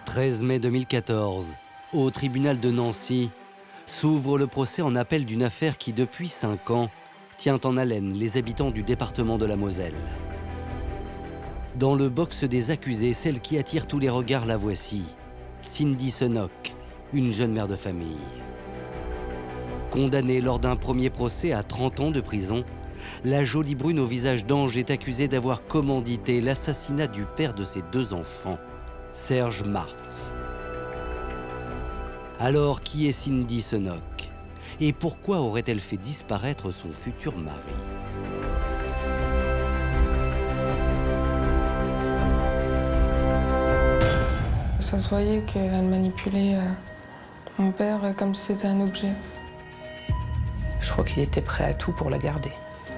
13 mai 2014, au tribunal de Nancy, s'ouvre le procès en appel d'une affaire qui, depuis 5 ans, tient en haleine les habitants du département de la Moselle. Dans le box des accusés, celle qui attire tous les regards, la voici, Cindy Senoc, une jeune mère de famille. Condamnée lors d'un premier procès à 30 ans de prison, la jolie brune au visage d'ange est accusée d'avoir commandité l'assassinat du père de ses 2 enfants, Serge Martz. Alors, qui est Cindy Senoc? Et pourquoi aurait-elle fait disparaître son futur mari? Ça se voyait qu'elle manipulait mon père comme si c'était un objet. Je crois qu'il était prêt à tout pour la garder.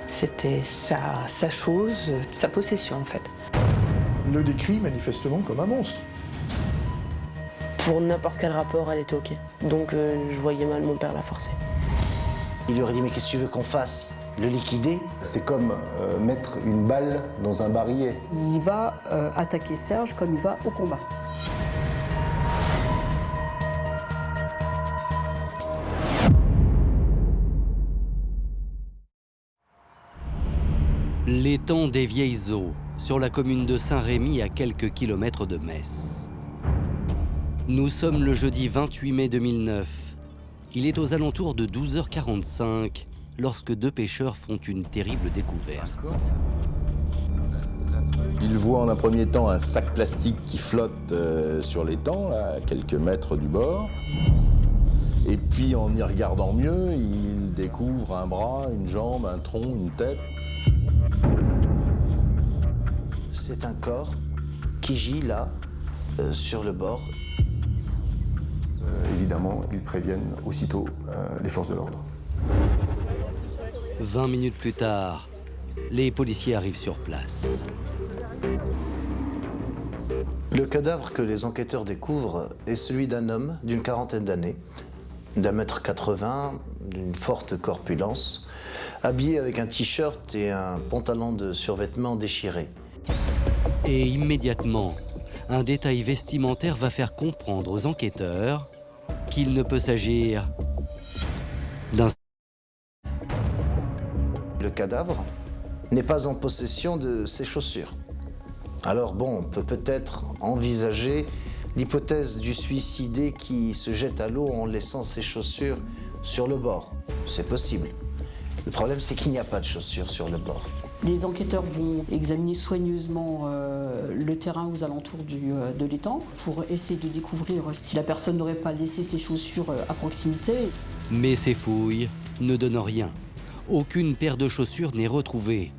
C'était sa chose, sa possession en fait. Le décrit manifestement comme un monstre. Pour n'importe quel rapport, elle était OK. Donc je voyais mal mon père la forcer. Il lui aurait dit « mais qu'est-ce que tu veux qu'on fasse? Le liquider ?» C'est comme mettre une balle dans un barillet. Il va attaquer Serge comme il va au combat. L'étang des Vieilles Eaux, sur la commune de Saint-Rémy, à quelques kilomètres de Metz. Nous sommes le jeudi 28 mai 2009. Il est aux alentours de 12h45 lorsque 2 pêcheurs font une terrible découverte. Il voit en un premier temps un sac plastique qui flotte sur l'étang, là, à quelques mètres du bord. Et puis en y regardant mieux, il découvre un bras, une jambe, un tronc, une tête. C'est un corps qui gît là, sur le bord. Évidemment, ils préviennent aussitôt les forces de l'ordre. 20 minutes plus tard, les policiers arrivent sur place. Le cadavre que les enquêteurs découvrent est celui d'un homme d'une quarantaine d'années, d'1,80 m, d'une forte corpulence, habillé avec un t-shirt et un pantalon de survêtement déchiré. Et immédiatement, un détail vestimentaire va faire comprendre aux enquêteurs qu'il ne peut s'agir d'un... Le cadavre n'est pas en possession de ses chaussures. Alors bon, on peut peut-être envisager l'hypothèse du suicidé qui se jette à l'eau en laissant ses chaussures sur le bord. C'est possible. Le problème, c'est qu'il n'y a pas de chaussures sur le bord. Les enquêteurs vont examiner soigneusement le terrain aux alentours de l'étang pour essayer de découvrir si la personne n'aurait pas laissé ses chaussures à proximité. Mais ces fouilles ne donnent rien. Aucune paire de chaussures n'est retrouvée,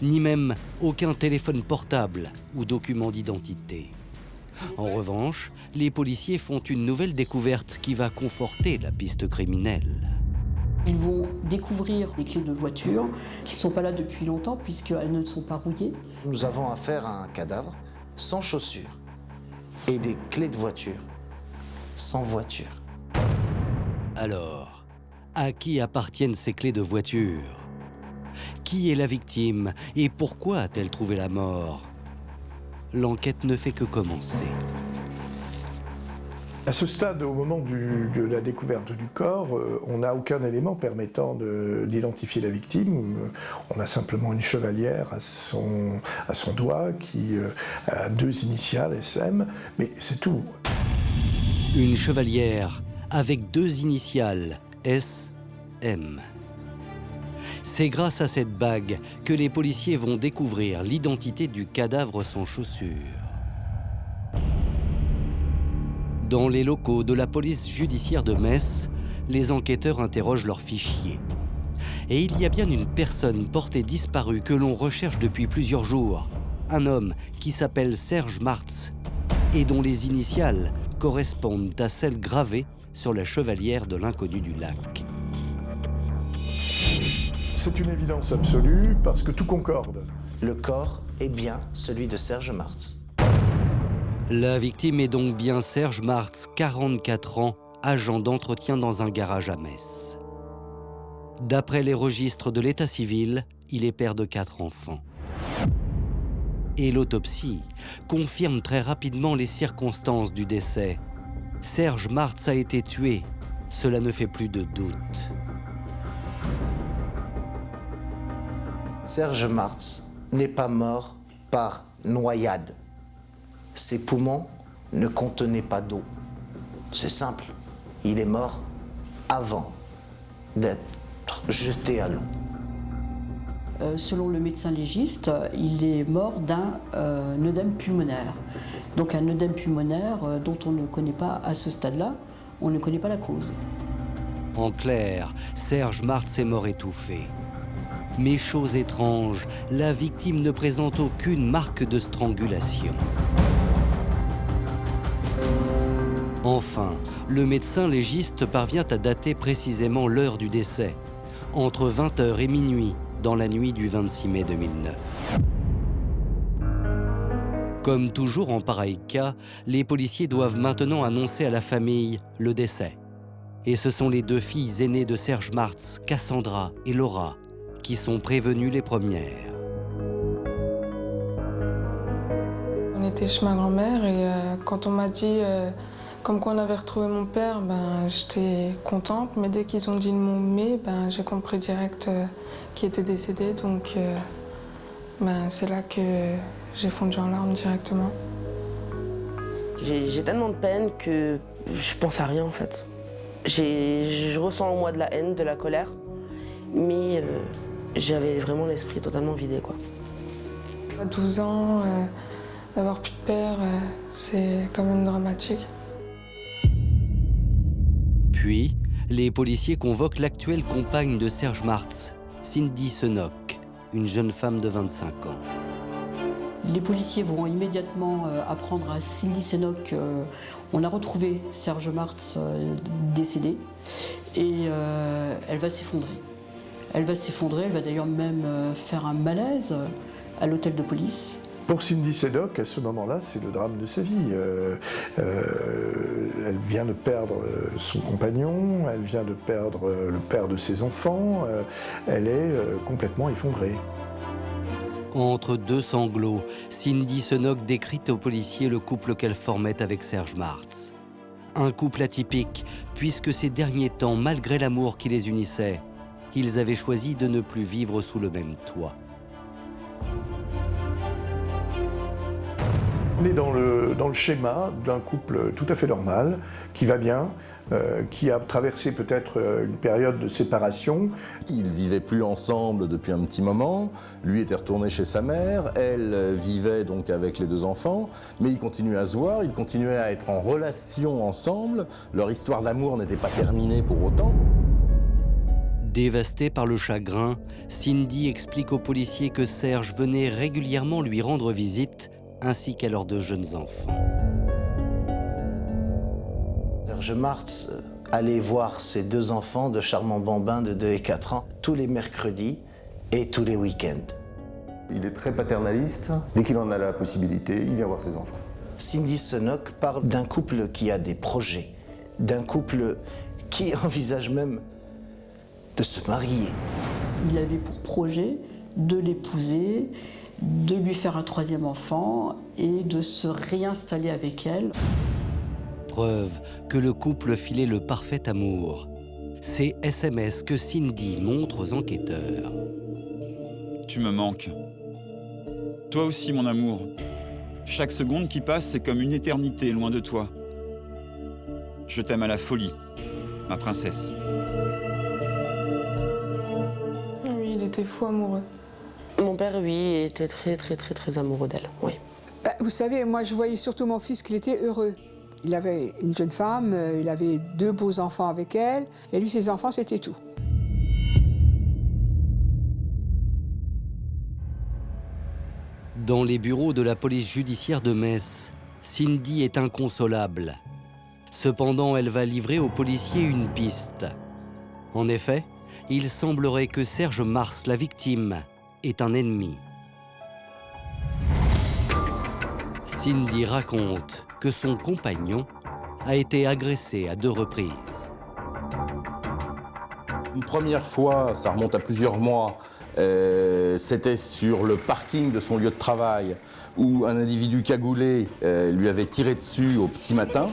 ni même aucun téléphone portable ou document d'identité. En revanche, les policiers font une nouvelle découverte qui va conforter la piste criminelle. Ils vont découvrir des clés de voiture qui ne sont pas là depuis longtemps puisqu'elles ne sont pas rouillées. Nous avons affaire à un cadavre sans chaussures et des clés de voiture sans voiture. Alors, à qui appartiennent ces clés de voiture? Qui est la victime et pourquoi a-t-elle trouvé la mort? L'enquête ne fait que commencer. À ce stade, au moment de la découverte du corps, on n'a aucun élément permettant d'identifier la victime. On a simplement une chevalière à son doigt qui a 2 initiales, SM, mais c'est tout. Une chevalière avec 2 initiales, SM. C'est grâce à cette bague que les policiers vont découvrir l'identité du cadavre sans chaussures. Dans les locaux de la police judiciaire de Metz, les enquêteurs interrogent leurs fichiers. Et il y a bien une personne portée disparue que l'on recherche depuis plusieurs jours. Un homme qui s'appelle Serge Martz et dont les initiales correspondent à celles gravées sur la chevalière de l'inconnu du lac. C'est une évidence absolue parce que tout concorde. Le corps est bien celui de Serge Martz. La victime est donc bien Serge Martz, 44 ans, agent d'entretien dans un garage à Metz. D'après les registres de l'état civil, il est père de 4 enfants. Et l'autopsie confirme très rapidement les circonstances du décès. Serge Martz a été tué, cela ne fait plus de doute. Serge Martz n'est pas mort par noyade. Ses poumons ne contenaient pas d'eau. C'est simple, il est mort avant d'être jeté à l'eau. Selon le médecin légiste, il est mort d'un œdème pulmonaire. Donc un œdème pulmonaire dont on ne connaît pas à ce stade-là, on ne connaît pas la cause. En clair, Serge Martz est mort étouffé. Mais chose étrange, la victime ne présente aucune marque de strangulation. Enfin, le médecin légiste parvient à dater précisément l'heure du décès, entre 20h et minuit, dans la nuit du 26 mai 2009. Comme toujours en pareil cas, les policiers doivent maintenant annoncer à la famille le décès. Et ce sont les deux filles aînées de Serge Martz, Cassandra et Laura, qui sont prévenues les premières. On était chez ma grand-mère et quand on m'a dit comme quoi on avait retrouvé mon père, j'étais contente. Mais dès qu'ils ont dit le mot « mais », j'ai compris direct qu'il était décédé. Donc c'est là que j'ai fondu en larmes directement. J'ai tellement de peine que je pense à rien en fait. Je ressens en moi de la haine, de la colère, mais j'avais vraiment l'esprit totalement vidé, quoi. À 12 ans, d'avoir plus de père, c'est quand même dramatique. Puis, les policiers convoquent l'actuelle compagne de Serge Martz, Cindy Senoc, une jeune femme de 25 ans. Les policiers vont immédiatement apprendre à Cindy Senoc on a retrouvé Serge Martz décédé et elle va s'effondrer. Elle va d'ailleurs même faire un malaise à l'hôtel de police. Pour Cindy Senoc, à ce moment-là, c'est le drame de sa vie. Elle vient de perdre son compagnon, elle vient de perdre le père de ses enfants, elle est complètement effondrée. Entre deux sanglots, Cindy Senoc décrit aux policiers le couple qu'elle formait avec Serge Martz. Un couple atypique, puisque ces derniers temps, malgré l'amour qui les unissait, ils avaient choisi de ne plus vivre sous le même toit. On est dans le schéma d'un couple tout à fait normal, qui va bien, qui a traversé peut-être une période de séparation. Ils vivaient plus ensemble depuis un petit moment, lui était retourné chez sa mère, elle vivait donc avec les deux enfants, mais ils continuaient à se voir, ils continuaient à être en relation ensemble, leur histoire d'amour n'était pas terminée pour autant. Dévastée par le chagrin, Cindy explique aux policiers que Serge venait régulièrement lui rendre visite, ainsi qu'à leurs deux jeunes enfants. Serge Martz allait voir ses deux enfants de charmants bambins de 2 et 4 ans tous les mercredis et tous les week-ends. Il est très paternaliste. Dès qu'il en a la possibilité, il vient voir ses enfants. Cindy Senoc parle d'un couple qui a des projets, d'un couple qui envisage même de se marier. Il avait pour projet de l'épouser, de lui faire un 3e enfant et de se réinstaller avec elle. Preuve que le couple filait le parfait amour. Ces SMS que Cindy montre aux enquêteurs. Tu me manques. Toi aussi, mon amour. Chaque seconde qui passe, c'est comme une éternité loin de toi. Je t'aime à la folie, ma princesse. Oui, il était fou amoureux. Mon père, oui, était très amoureux d'elle, oui. Vous savez, moi je voyais surtout mon fils qu'il était heureux. Il avait une jeune femme, il avait 2 beaux enfants avec elle, et lui, ses enfants, c'était tout. Dans les bureaux de la police judiciaire de Metz, Cindy est inconsolable. Cependant, elle va livrer aux policiers une piste. En effet, il semblerait que Serge Martz, la victime, est un ennemi. Cindy raconte que son compagnon a été agressé à 2 reprises. Une première fois, ça remonte à plusieurs mois, C'était sur le parking de son lieu de travail où un individu cagoulé lui avait tiré dessus au petit matin.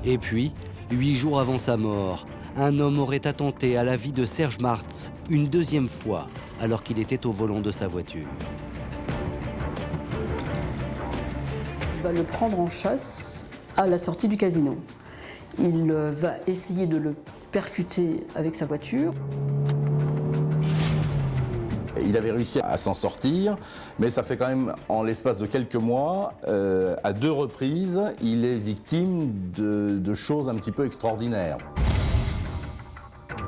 Et puis, 8 jours avant sa mort, un homme aurait attenté à la vie de Serge Martz une deuxième fois alors qu'il était au volant de sa voiture. Il va le prendre en chasse à la sortie du casino. Il va essayer de le percuter avec sa voiture. Il avait réussi à s'en sortir, mais ça fait quand même, en l'espace de quelques mois, à 2 reprises, il est victime de choses un petit peu extraordinaires.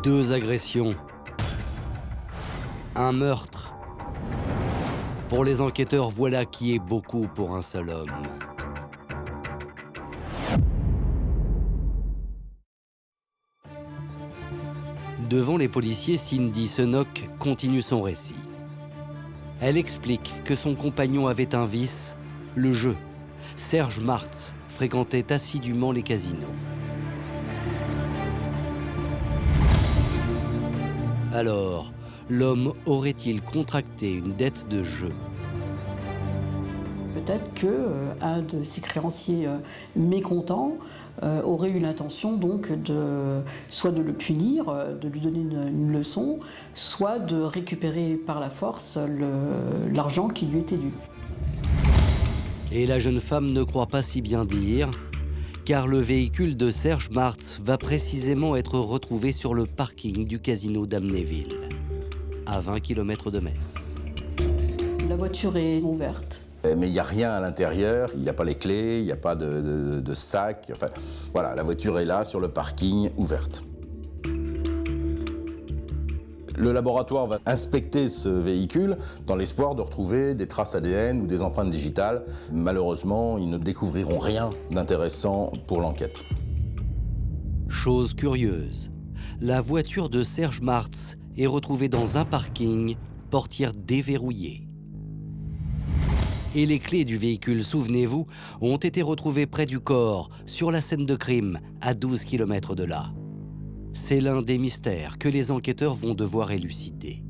2 agressions. Un meurtre. Pour les enquêteurs, voilà qui est beaucoup pour un seul homme. Devant les policiers, Cindy Senoc continue son récit. Elle explique que son compagnon avait un vice, le jeu. Serge Martz fréquentait assidûment les casinos. Alors, l'homme aurait-il contracté une dette de jeu? Peut-être qu'un de ses créanciers mécontents aurait eu l'intention donc soit de le punir, de lui donner une leçon, soit de récupérer par la force l'argent qui lui était dû. Et la jeune femme ne croit pas si bien dire, car le véhicule de Serge Martz va précisément être retrouvé sur le parking du casino d'Amnéville, à 20 km de Metz. La voiture est ouverte. Mais il n'y a rien à l'intérieur, il n'y a pas les clés, il n'y a pas de sac. Enfin, voilà, la voiture est là, sur le parking, ouverte. Le laboratoire va inspecter ce véhicule dans l'espoir de retrouver des traces ADN ou des empreintes digitales. Malheureusement, ils ne découvriront rien d'intéressant pour l'enquête. Chose curieuse, la voiture de Serge Martz est retrouvée dans un parking, portière déverrouillée. Et les clés du véhicule, souvenez-vous, ont été retrouvées près du corps, sur la scène de crime, à 12 km de là. C'est l'un des mystères que les enquêteurs vont devoir élucider.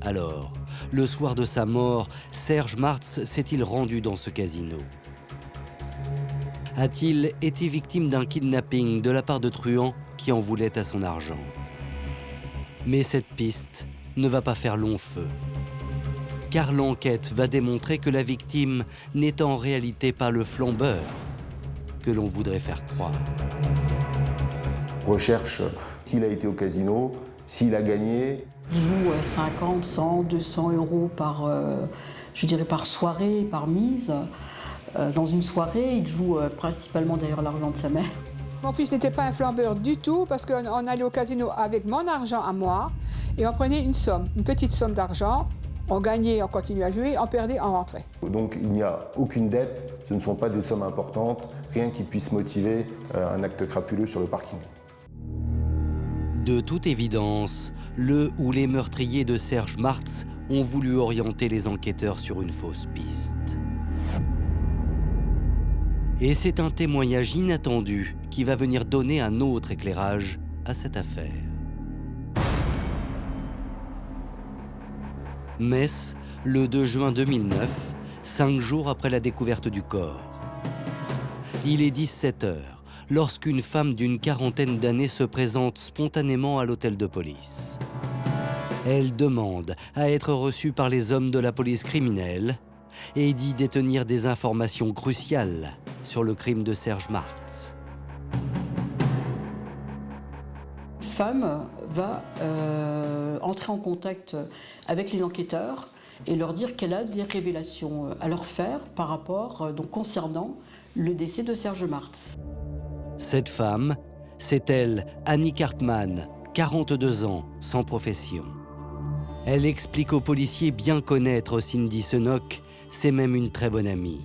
Alors, le soir de sa mort, Serge Martz s'est-il rendu dans ce casino ? A-t-il été victime d'un kidnapping de la part de truands qui en voulaient à son argent? Mais cette piste ne va pas faire long feu, car l'enquête va démontrer que la victime n'est en réalité pas le flambeur que l'on voudrait faire croire. Recherche s'il a été au casino, s'il a gagné. Il joue 50, 100, 200 euros par, par soirée, par mise. Dans une soirée, il joue principalement d'ailleurs l'argent de sa mère. Mon fils n'était pas un flambeur du tout parce qu'on allait au casino avec mon argent à moi et on prenait une somme, une petite somme d'argent. On gagnait, on continuait à jouer, on perdait, on rentrait. Donc il n'y a aucune dette, ce ne sont pas des sommes importantes, rien qui puisse motiver un acte crapuleux sur le parking. De toute évidence, le ou les meurtriers de Serge Martz ont voulu orienter les enquêteurs sur une fausse piste. Et c'est un témoignage inattendu qui va venir donner un autre éclairage à cette affaire. Metz, le 2 juin 2009, 5 jours après la découverte du corps. Il est 17h lorsqu'une femme d'une quarantaine d'années se présente spontanément à l'hôtel de police. Elle demande à être reçue par les hommes de la police criminelle et dit détenir des informations cruciales sur le crime de Serge Martz. La femme va entrer en contact avec les enquêteurs et leur dire qu'elle a des révélations à leur faire par rapport, concernant le décès de Serge Martz. Cette femme, c'est elle, Annie Cartman, 42 ans, sans profession. Elle explique aux policiers bien connaître Cindy Senoc, c'est même une très bonne amie.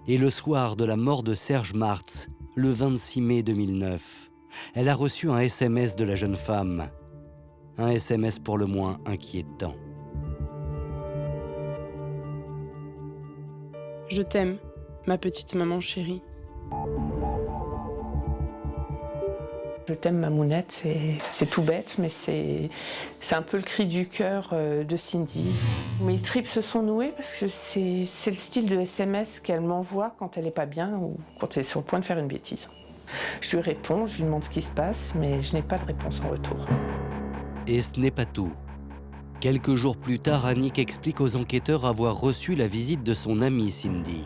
Et le soir de la mort de Serge Martz, le 26 mai 2009, elle a reçu un SMS de la jeune femme. Un SMS pour le moins inquiétant. Je t'aime, ma petite maman chérie. Je t'aime, Mamounette, c'est tout bête, mais c'est un peu le cri du cœur de Cindy. Mes tripes se sont nouées parce que c'est le style de SMS qu'elle m'envoie quand elle n'est pas bien ou quand elle est sur le point de faire une bêtise. Je lui réponds, je lui demande ce qui se passe, mais je n'ai pas de réponse en retour. Et ce n'est pas tout. Quelques jours plus tard, Annick explique aux enquêteurs avoir reçu la visite de son amie Cindy.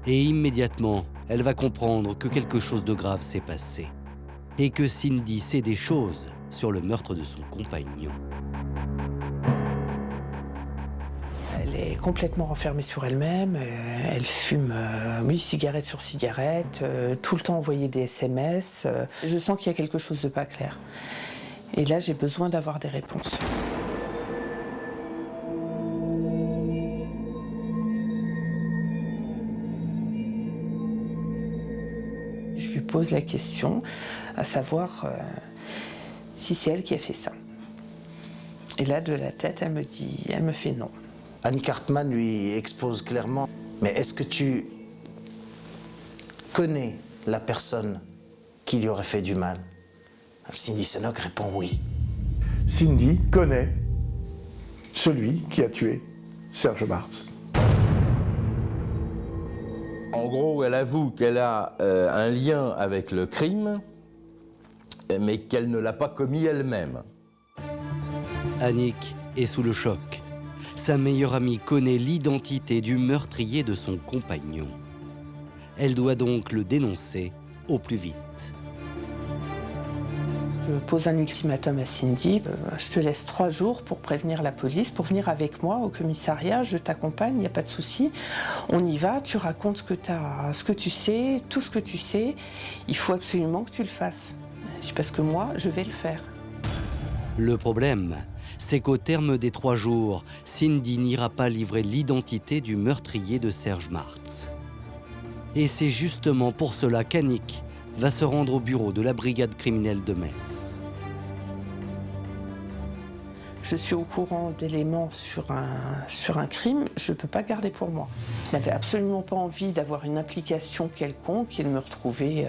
Et immédiatement, elle va comprendre que quelque chose de grave s'est passé. Et que Cindy sait des choses sur le meurtre de son compagnon. Elle est complètement renfermée sur elle-même, elle fume cigarette sur cigarette, tout le temps envoyer des SMS. Je sens qu'il y a quelque chose de pas clair. Et là, j'ai besoin d'avoir des réponses. Je lui pose la question, à savoir si c'est elle qui a fait ça. Et là, de la tête, elle me fait non. Annick Hartmann lui expose clairement, mais est-ce que tu connais la personne qui lui aurait fait du mal? Cindy Senoc répond oui. Cindy connaît celui qui a tué Serge Martz. En gros, elle avoue qu'elle a un lien avec le crime, mais qu'elle ne l'a pas commis elle-même. Annick est sous le choc. Sa meilleure amie connaît l'identité du meurtrier de son compagnon. Elle doit donc le dénoncer au plus vite. Je pose un ultimatum à Cindy, je te laisse 3 jours pour prévenir la police, pour venir avec moi au commissariat, je t'accompagne, il n'y a pas de souci. On y va, tu racontes ce que tu sais, tout ce que tu sais, il faut absolument que tu le fasses. Parce que moi, je vais le faire. Le problème, c'est qu'au terme des 3 jours, Cindy n'ira pas livrer l'identité du meurtrier de Serge Martz. Et c'est justement pour cela qu'Annick va se rendre au bureau de la brigade criminelle de Metz. Je suis au courant d'éléments sur un crime, je ne peux pas garder pour moi. Je n'avais absolument pas envie d'avoir une implication quelconque et de me retrouver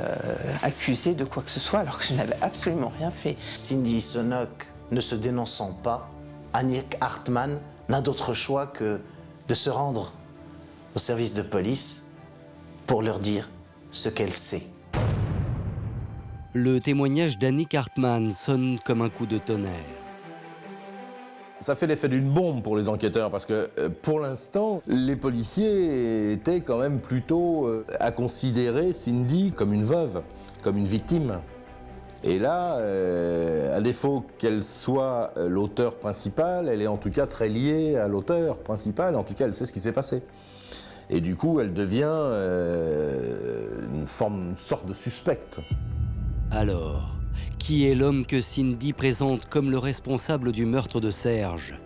accusée de quoi que ce soit alors que je n'avais absolument rien fait. Cindy Senoc ne se dénonçant pas, Annick Hartmann n'a d'autre choix que de se rendre au service de police pour leur dire ce qu'elle sait. Le témoignage d'Annick Hartmann sonne comme un coup de tonnerre. Ça fait l'effet d'une bombe pour les enquêteurs parce que pour l'instant, les policiers étaient quand même plutôt à considérer Cindy comme une veuve, comme une victime. Et là, à défaut qu'elle soit l'auteur principal, elle est en tout cas très liée à l'auteur principal, en tout cas elle sait ce qui s'est passé. Et du coup, elle devient une sorte de suspecte. Alors, qui est l'homme que Cindy présente comme le responsable du meurtre de Serge?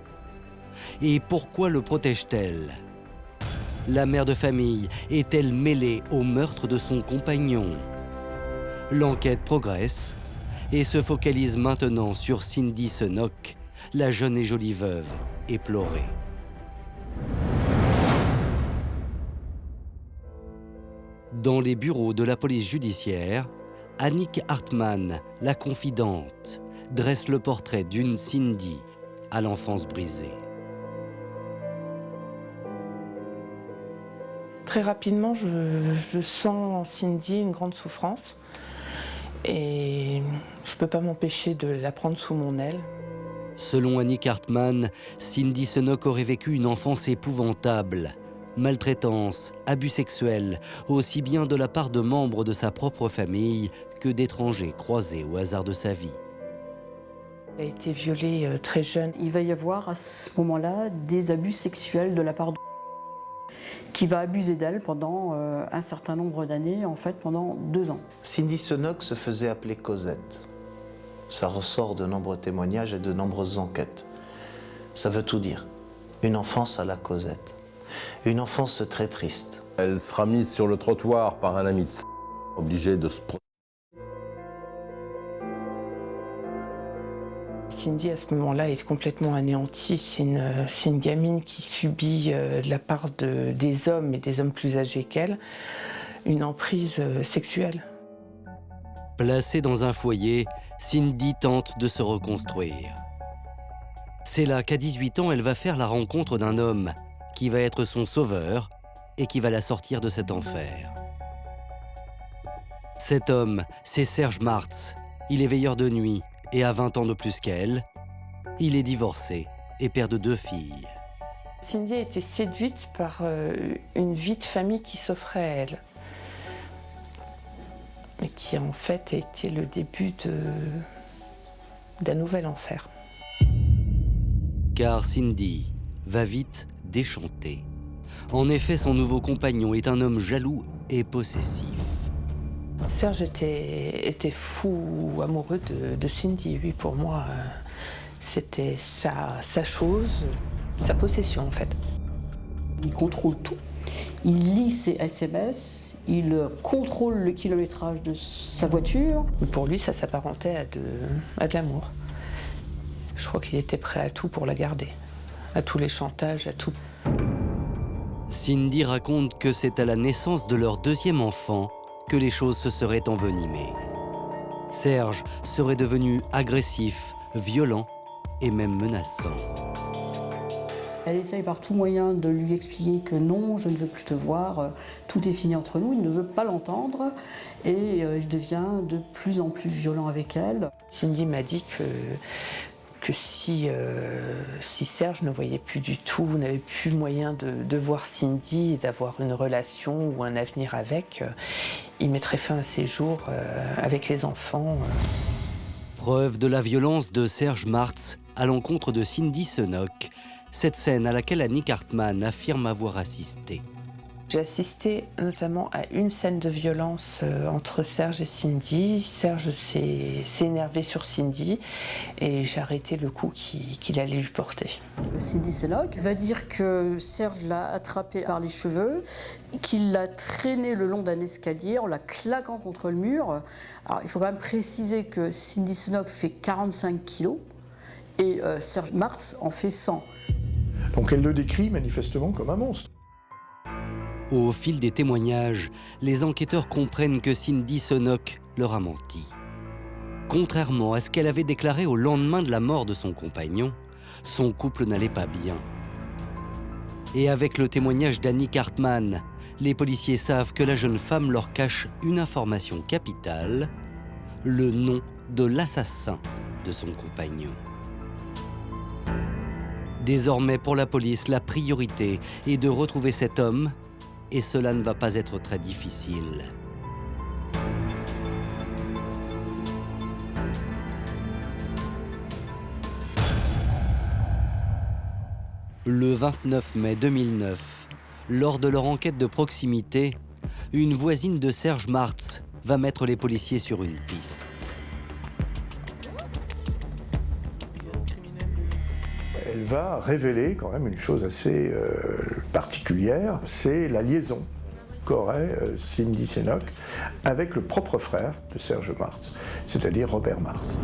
Et pourquoi le protège-t-elle? La mère de famille est-elle mêlée au meurtre de son compagnon? L'enquête progresse et se focalise maintenant sur Cindy Senoc, la jeune et jolie veuve éplorée. Dans les bureaux de la police judiciaire, Annick Hartmann, la confidente, dresse le portrait d'une Cindy à l'enfance brisée. Très rapidement, je sens en Cindy une grande souffrance et je ne peux pas m'empêcher de la prendre sous mon aile. Selon Annick Hartmann, Cindy Senoc aurait vécu une enfance épouvantable. Maltraitance, abus sexuels, aussi bien de la part de membres de sa propre famille que d'étrangers croisés au hasard de sa vie. Elle a été violée très jeune. Il va y avoir à ce moment-là des abus sexuels de la part de qui va abuser d'elle pendant un certain nombre d'années, en fait pendant 2 ans. Cindy Senoc se faisait appeler Cosette. Ça ressort de nombreux témoignages et de nombreuses enquêtes. Ça veut tout dire. Une enfance à la Cosette. Une enfance très triste. Elle sera mise sur le trottoir par un ami de obligé de se protéger. Cindy, à ce moment-là, est complètement anéantie. C'est une gamine qui subit de la part des hommes, et des hommes plus âgés qu'elle, une emprise sexuelle. Placée dans un foyer, Cindy tente de se reconstruire. C'est là qu'à 18 ans, elle va faire la rencontre d'un homme qui va être son sauveur et qui va la sortir de cet enfer. Cet homme, c'est Serge Martz. Il est veilleur de nuit et a 20 ans de plus qu'elle. Il est divorcé et père de 2 filles. Cindy a été séduite par une vie de famille qui s'offrait à elle. Et qui en fait a été le début d'un nouvel enfer. Car Cindy va vite déchanter. En effet, son nouveau compagnon est un homme jaloux et possessif. Serge était fou amoureux de Cindy. Lui, pour moi, c'était sa chose, sa possession en fait. Il contrôle tout. Il lit ses SMS, il contrôle le kilométrage de sa voiture. Pour lui, ça s'apparentait à de l'amour. Je crois qu'il était prêt à tout pour la garder, à tous les chantages, à tout. Cindy raconte que c'est à la naissance de leur 2e enfant que les choses se seraient envenimées. Serge serait devenu agressif, violent et même menaçant. Elle essaye par tout moyen de lui expliquer que non, je ne veux plus te voir, tout est fini entre nous. Il ne veut pas l'entendre et il devient de plus en plus violent avec elle. Cindy m'a dit que si Serge ne voyait plus du tout, n'avait plus moyen de voir Cindy et d'avoir une relation ou un avenir avec, il mettrait fin à ses jours avec les enfants. Preuve de la violence de Serge Martz à l'encontre de Cindy Senoc, cette scène à laquelle Annie Cartman affirme avoir assisté. J'ai assisté notamment à une scène de violence entre Serge et Cindy. Serge s'est énervé sur Cindy et j'ai arrêté le coup qu'il allait lui porter. Cindy Senoc va dire que Serge l'a attrapé par les cheveux, qu'il l'a traîné le long d'un escalier en la claquant contre le mur. Alors, il faut quand même préciser que Cindy Senoc fait 45 kilos et Serge Martz en fait 100. Donc elle le décrit manifestement comme un monstre. Au fil des témoignages, les enquêteurs comprennent que Cindy Senoc leur a menti. Contrairement à ce qu'elle avait déclaré au lendemain de la mort de son compagnon, son couple n'allait pas bien. Et avec le témoignage d'Annie Cartman, les policiers savent que la jeune femme leur cache une information capitale, le nom de l'assassin de son compagnon. Désormais, pour la police, la priorité est de retrouver cet homme, et cela ne va pas être très difficile. Le 29 mai 2009, lors de leur enquête de proximité, une voisine de Serge Martz va mettre les policiers sur une piste. Elle va révéler quand même une chose assez particulière, c'est la liaison qu'aurait Cindy Senoc avec le propre frère de Serge Martz, c'est-à-dire Robert Martz.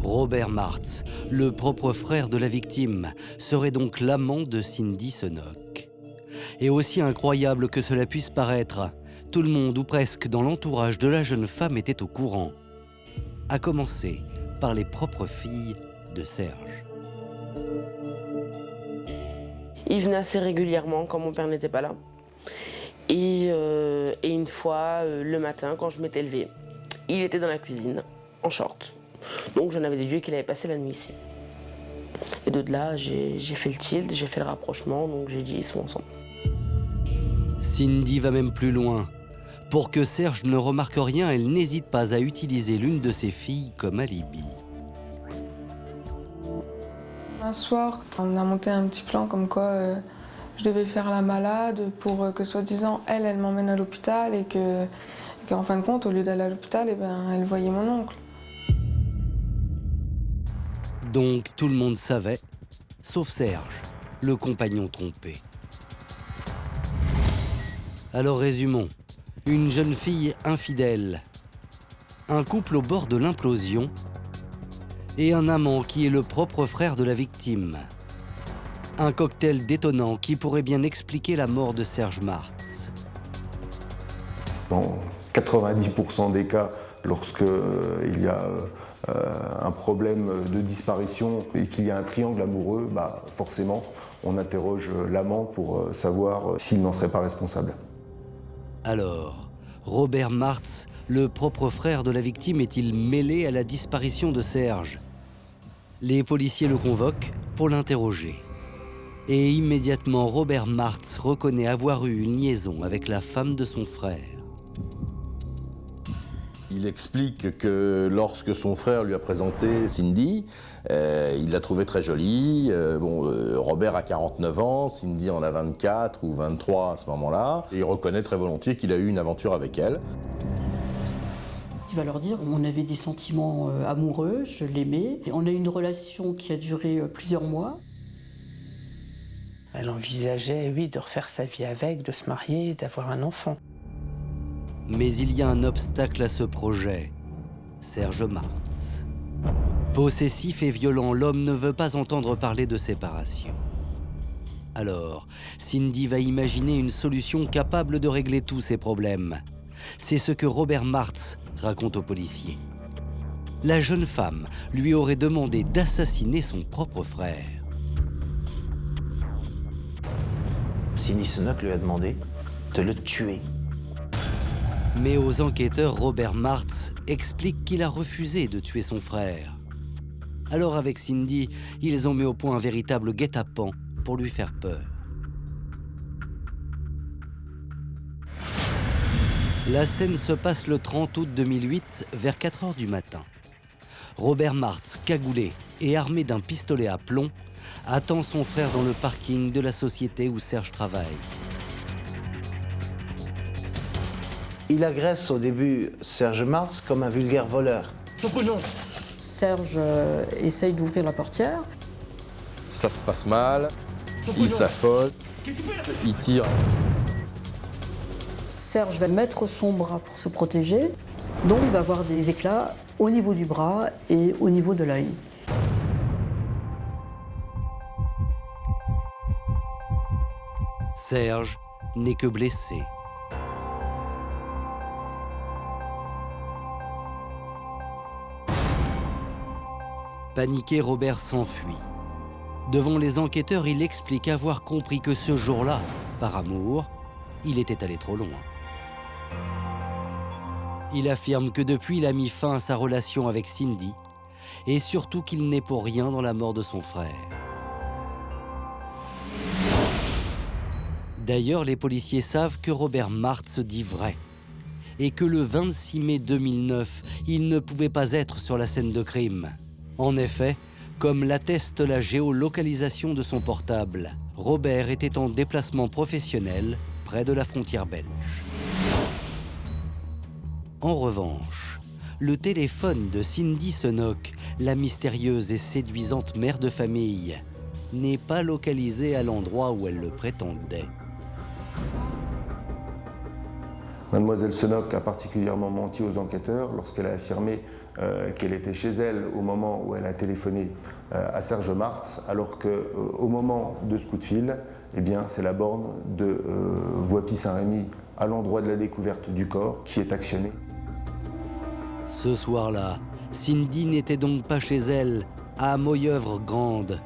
Robert Martz, le propre frère de la victime, serait donc l'amant de Cindy Senoc. Et aussi incroyable que cela puisse paraître, tout le monde ou presque dans l'entourage de la jeune femme était au courant, à commencer par les propres filles de Serge. Il venait assez régulièrement quand mon père n'était pas là. Et une fois, le matin, quand je m'étais levée, il était dans la cuisine, en short. Donc j'en avais déduit qu'il avait passé la nuit ici. Et de là, j'ai fait le tilt, j'ai fait le rapprochement, donc j'ai dit ils sont ensemble. Cindy va même plus loin. Pour que Serge ne remarque rien, elle n'hésite pas à utiliser l'une de ses filles comme alibi. Un soir, on a monté un petit plan comme quoi je devais faire la malade pour que, soi-disant, elle m'emmène à l'hôpital et qu'en fin de compte, au lieu d'aller à l'hôpital, elle voyait mon oncle. Donc tout le monde savait, sauf Serge, le compagnon trompé. Alors résumons. Une jeune fille infidèle, un couple au bord de l'implosion et un amant qui est le propre frère de la victime. Un cocktail détonnant qui pourrait bien expliquer la mort de Serge Martz. Dans 90% des cas, lorsqu'il y a un problème de disparition et qu'il y a un triangle amoureux, forcément, on interroge l'amant pour savoir s'il n'en serait pas responsable. Alors, Robert Martz, le propre frère de la victime, est-il mêlé à la disparition de Serge? Les policiers le convoquent pour l'interroger. Et immédiatement, Robert Martz reconnaît avoir eu une liaison avec la femme de son frère. Il explique que lorsque son frère lui a présenté Cindy, il l'a trouvée très jolie. Robert a 49 ans, Cindy en a 24 ou 23 à ce moment-là. Et il reconnaît très volontiers qu'il a eu une aventure avec elle. Il va leur dire, on avait des sentiments amoureux, je l'aimais. Et on a eu une relation qui a duré plusieurs mois. Elle envisageait, oui, de refaire sa vie avec, de se marier, d'avoir un enfant. Mais il y a un obstacle à ce projet, Serge Martz. Possessif et violent, l'homme ne veut pas entendre parler de séparation. Alors, Cindy va imaginer une solution capable de régler tous ses problèmes. C'est ce que Robert Martz raconte aux policiers. La jeune femme lui aurait demandé d'assassiner son propre frère. Cindy Senoc lui a demandé de le tuer. Mais aux enquêteurs, Robert Martz explique qu'il a refusé de tuer son frère. Alors avec Cindy, ils ont mis au point un véritable guet-apens pour lui faire peur. La scène se passe le 30 août 2008, vers 4 h du matin. Robert Martz, cagoulé et armé d'un pistolet à plomb, attend son frère dans le parking de la société où Serge travaille. Il agresse au début Serge Martz comme un vulgaire voleur. Serge essaye d'ouvrir la portière. Ça se passe mal, il s'affole, il tire. Serge va mettre son bras pour se protéger, donc il va avoir des éclats au niveau du bras et au niveau de l'œil. Serge n'est que blessé. Paniqué, Robert s'enfuit. Devant les enquêteurs, il explique avoir compris que ce jour-là, par amour, il était allé trop loin. Il affirme que depuis, il a mis fin à sa relation avec Cindy et surtout qu'il n'est pour rien dans la mort de son frère. D'ailleurs, les policiers savent que Robert Martz dit vrai et que le 26 mai 2009, il ne pouvait pas être sur la scène de crime. En effet, comme l'atteste la géolocalisation de son portable, Robert était en déplacement professionnel près de la frontière belge. En revanche, le téléphone de Cindy Senoc, la mystérieuse et séduisante mère de famille, n'est pas localisé à l'endroit où elle le prétendait. Mademoiselle Senoc a particulièrement menti aux enquêteurs lorsqu'elle a affirmé qu'elle était chez elle au moment où elle a téléphoné à Serge Martz, alors qu'au moment de ce coup de fil, eh bien, c'est la borne de Voipy-Saint-Rémy à l'endroit de la découverte du corps qui est actionnée. Ce soir-là, Cindy n'était donc pas chez elle, à Moyeuvre-Grande,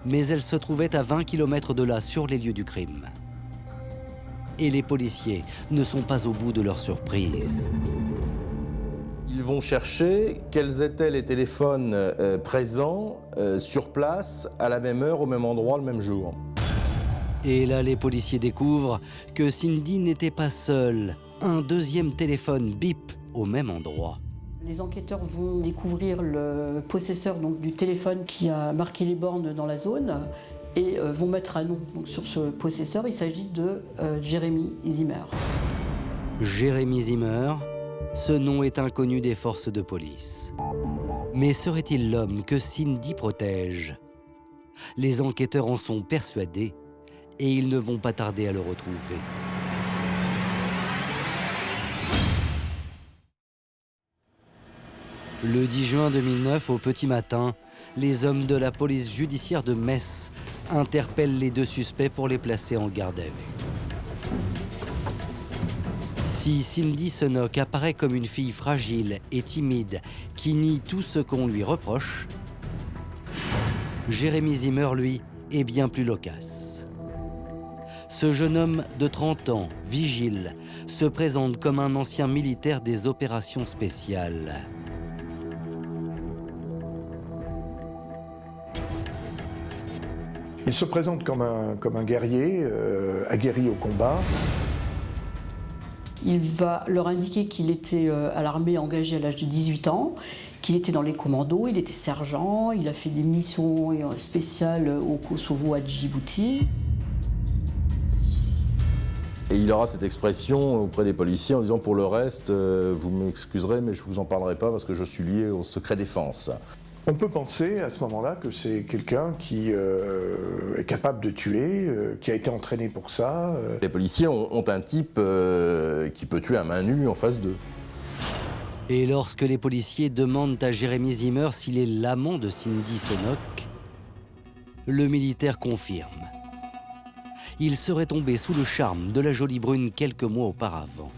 mais elle se trouvait à 20 km de là, sur les lieux du crime. Et les policiers ne sont pas au bout de leur surprise. Ils vont chercher quels étaient les téléphones présents sur place, à la même heure, au même endroit, le même jour. Et là, les policiers découvrent que Cindy n'était pas seule. Un deuxième téléphone bip au même endroit. Les enquêteurs vont découvrir le possesseur donc, du téléphone qui a marqué les bornes dans la zone et vont mettre un nom donc, sur ce possesseur. Il s'agit de Jérémy Zimmer. Jérémy Zimmer, ce nom est inconnu des forces de police. Mais serait-il l'homme que Cindy protège? Les enquêteurs en sont persuadés et ils ne vont pas tarder à le retrouver. Le 10 juin 2009, au petit matin, les hommes de la police judiciaire de Metz interpellent les deux suspects pour les placer en garde à vue. Si Cindy Senoc apparaît comme une fille fragile et timide qui nie tout ce qu'on lui reproche, Jérémy Zimmer, lui, est bien plus loquace. Ce jeune homme de 30 ans, vigile, se présente comme un ancien militaire des opérations spéciales. Il se présente comme un guerrier, aguerri au combat. Il va leur indiquer qu'il était à l'armée engagé à l'âge de 18 ans, qu'il était dans les commandos, il était sergent, il a fait des missions spéciales au Kosovo, à Djibouti. Et il aura cette expression auprès des policiers en disant « Pour le reste, vous m'excuserez, mais je ne vous en parlerai pas parce que je suis lié au secret défense ». On peut penser à ce moment-là que c'est quelqu'un qui est capable de tuer, qui a été entraîné pour ça. Les policiers ont un type qui peut tuer à main nue en face d'eux. Et lorsque les policiers demandent à Jérémy Zimmer s'il est l'amant de Cindy Senoc, le militaire confirme. Il serait tombé sous le charme de la jolie brune quelques mois auparavant.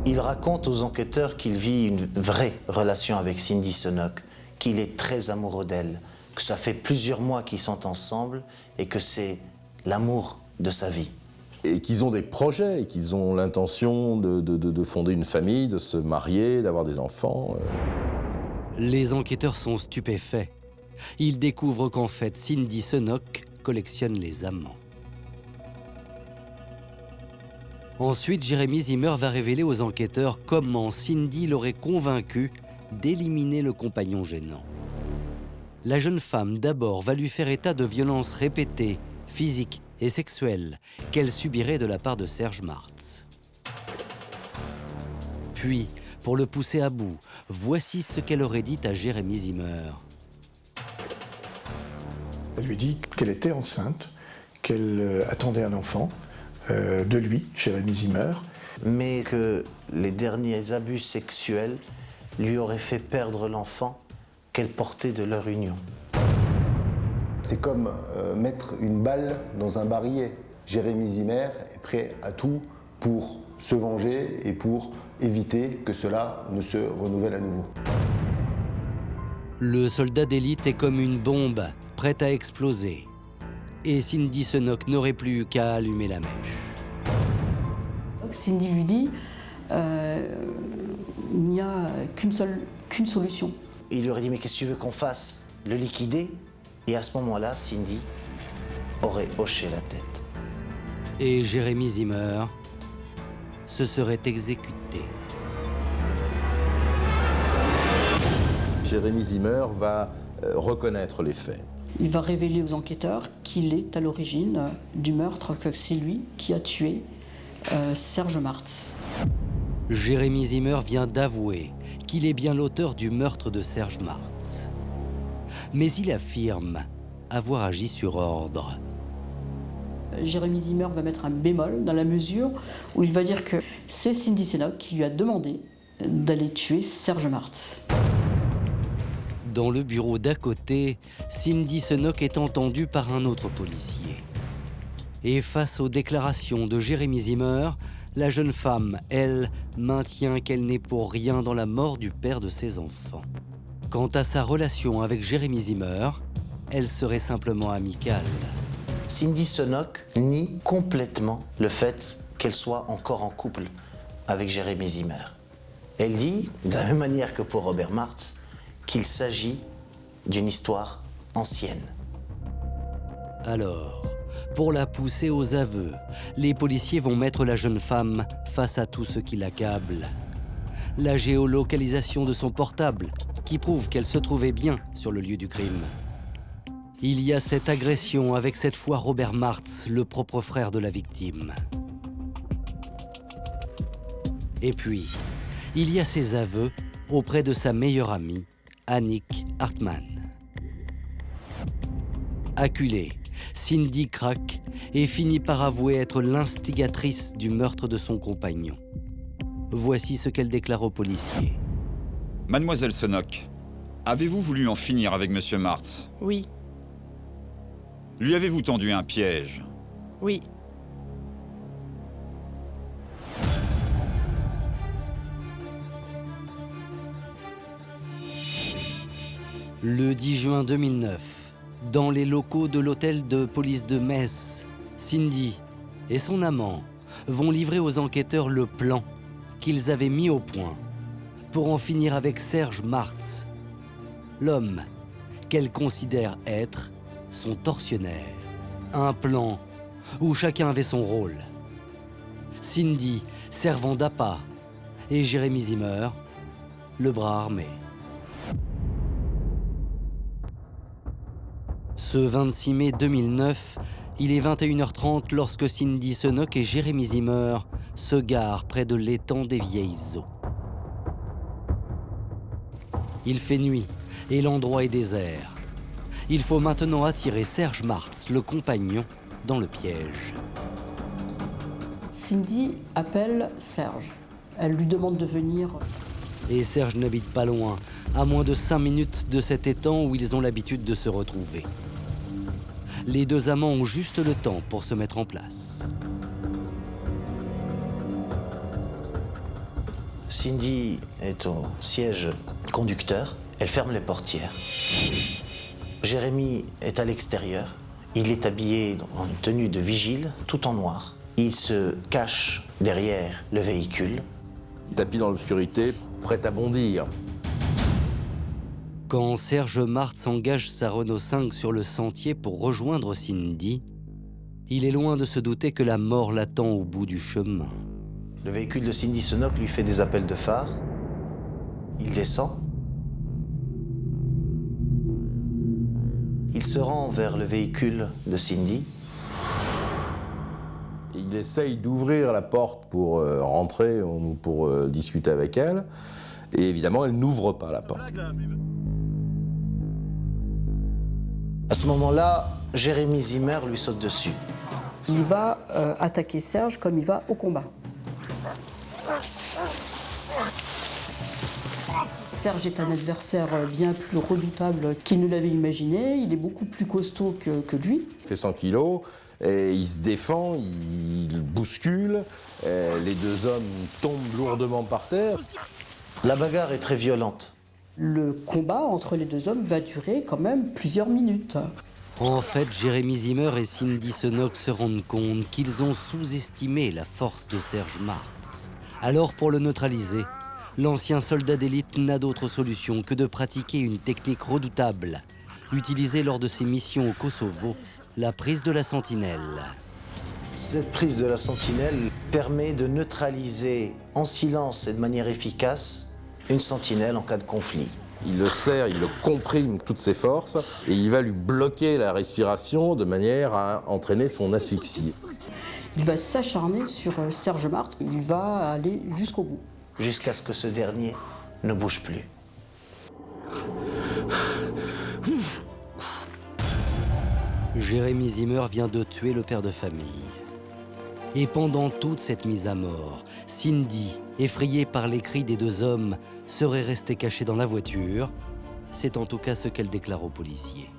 Il raconte aux enquêteurs qu'il vit une vraie relation avec Cindy Senoc, qu'il est très amoureux d'elle, que ça fait plusieurs mois qu'ils sont ensemble et que c'est l'amour de sa vie. Et qu'ils ont des projets, et qu'ils ont l'intention de fonder une famille, de se marier, d'avoir des enfants. Les enquêteurs sont stupéfaits. Ils découvrent qu'en fait, Cindy Senoc collectionne les amants. Ensuite, Jérémy Zimmer va révéler aux enquêteurs comment Cindy l'aurait convaincu d'éliminer le compagnon gênant. La jeune femme, d'abord, va lui faire état de violences répétées, physiques et sexuelles, qu'elle subirait de la part de Serge Martz. Puis, pour le pousser à bout, voici ce qu'elle aurait dit à Jérémy Zimmer. Elle lui dit qu'elle était enceinte, qu'elle attendait un enfant, de lui, Jérémy Zimmer. Mais que les derniers abus sexuels lui auraient fait perdre l'enfant qu'elle portait de leur union. C'est comme mettre une balle dans un barillet. Jérémy Zimmer est prêt à tout pour se venger et pour éviter que cela ne se renouvelle à nouveau. Le soldat d'élite est comme une bombe, prête à exploser. Et Cindy Senoc n'aurait plus qu'à allumer la mèche. Cindy lui dit il n'y a qu'une solution. Il lui aurait dit « Mais qu'est-ce que tu veux qu'on fasse? Le liquider ?» Et à ce moment-là, Cindy aurait hoché la tête. Et Jérémy Zimmer se serait exécuté. Jérémy Zimmer va reconnaître les faits. Il va révéler aux enquêteurs qu'il est à l'origine du meurtre, que c'est lui qui a tué Serge Martz. Jérémy Zimmer vient d'avouer qu'il est bien l'auteur du meurtre de Serge Martz. Mais il affirme avoir agi sur ordre. Jérémy Zimmer va mettre un bémol dans la mesure où il va dire que c'est Cindy Senoc qui lui a demandé d'aller tuer Serge Martz. Dans le bureau d'à côté, Cindy Senoc est entendue par un autre policier. Et face aux déclarations de Jérémy Zimmer, la jeune femme, elle, maintient qu'elle n'est pour rien dans la mort du père de ses enfants. Quant à sa relation avec Jérémy Zimmer, elle serait simplement amicale. Cindy Senoc nie complètement le fait qu'elle soit encore en couple avec Jérémy Zimmer. Elle dit, de la même manière que pour Robert Martz, qu'il s'agit d'une histoire ancienne. Alors, pour la pousser aux aveux, les policiers vont mettre la jeune femme face à tout ce qui l'accable. La géolocalisation de son portable, qui prouve qu'elle se trouvait bien sur le lieu du crime. Il y a cette agression avec cette fois Robert Martz, le propre frère de la victime. Et puis, il y a ses aveux auprès de sa meilleure amie, Annick Hartmann. Acculée, Cindy craque et finit par avouer être l'instigatrice du meurtre de son compagnon. Voici ce qu'elle déclare aux policiers. Mademoiselle Senoc, avez-vous voulu en finir avec Monsieur Martz? Oui, Lui avez-vous tendu un piège? oui. Le 10 juin 2009, dans les locaux de l'hôtel de police de Metz, Cindy et son amant vont livrer aux enquêteurs le plan qu'ils avaient mis au point pour en finir avec Serge Martz, l'homme qu'elle considère être son tortionnaire. Un plan où chacun avait son rôle. Cindy servant d'appât et Jérémy Zimmer, le bras armé. Ce 26 mai 2009, il est 21h30 lorsque Cindy Senoc et Jérémy Zimmer se garent près de l'étang des Vieilles Eaux. Il fait nuit et l'endroit est désert. Il faut maintenant attirer Serge Martz, le compagnon, dans le piège. Cindy appelle Serge. Elle lui demande de venir. Et Serge n'habite pas loin, à moins de 5 minutes de cet étang où ils ont l'habitude de se retrouver. Les deux amants ont juste le temps pour se mettre en place. Cindy est au siège conducteur, elle ferme les portières. Jérémy est à l'extérieur, il est habillé en une tenue de vigile, tout en noir. Il se cache derrière le véhicule. Tapis dans l'obscurité, prêt à bondir. Quand Serge Martz engage sa Renault 5 sur le sentier pour rejoindre Cindy, il est loin de se douter que la mort l'attend au bout du chemin. Le véhicule de Cindy Senoc lui fait des appels de phare. Il descend. Il se rend vers le véhicule de Cindy. Il essaye d'ouvrir la porte pour rentrer ou pour discuter avec elle. Et évidemment, elle n'ouvre pas la porte. À ce moment-là, Jérémy Zimmer lui saute dessus. Il va attaquer Serge comme il va au combat. Serge est un adversaire bien plus redoutable qu'il ne l'avait imaginé. Il est beaucoup plus costaud que lui. Il fait 100 kilos, et il se défend, il bouscule, les deux hommes tombent lourdement par terre. La bagarre est très violente. Le combat entre les deux hommes va durer quand même plusieurs minutes. En fait, Jérémy Zimmer et Cindy Senoc se rendent compte qu'ils ont sous-estimé la force de Serge Martz. Alors, pour le neutraliser, l'ancien soldat d'élite n'a d'autre solution que de pratiquer une technique redoutable, utilisée lors de ses missions au Kosovo, la prise de la sentinelle. Cette prise de la sentinelle permet de neutraliser en silence et de manière efficace une sentinelle en cas de conflit. Il le serre, il le comprime toutes ses forces et il va lui bloquer la respiration de manière à entraîner son asphyxie. Il va s'acharner sur Serge Martz, il va aller jusqu'au bout. Jusqu'à ce que ce dernier ne bouge plus. Jérémy Zimmer vient de tuer le père de famille. Et pendant toute cette mise à mort, Cindy, effrayée par les cris des deux hommes, serait restée cachée dans la voiture. C'est en tout cas ce qu'elle déclare aux policiers.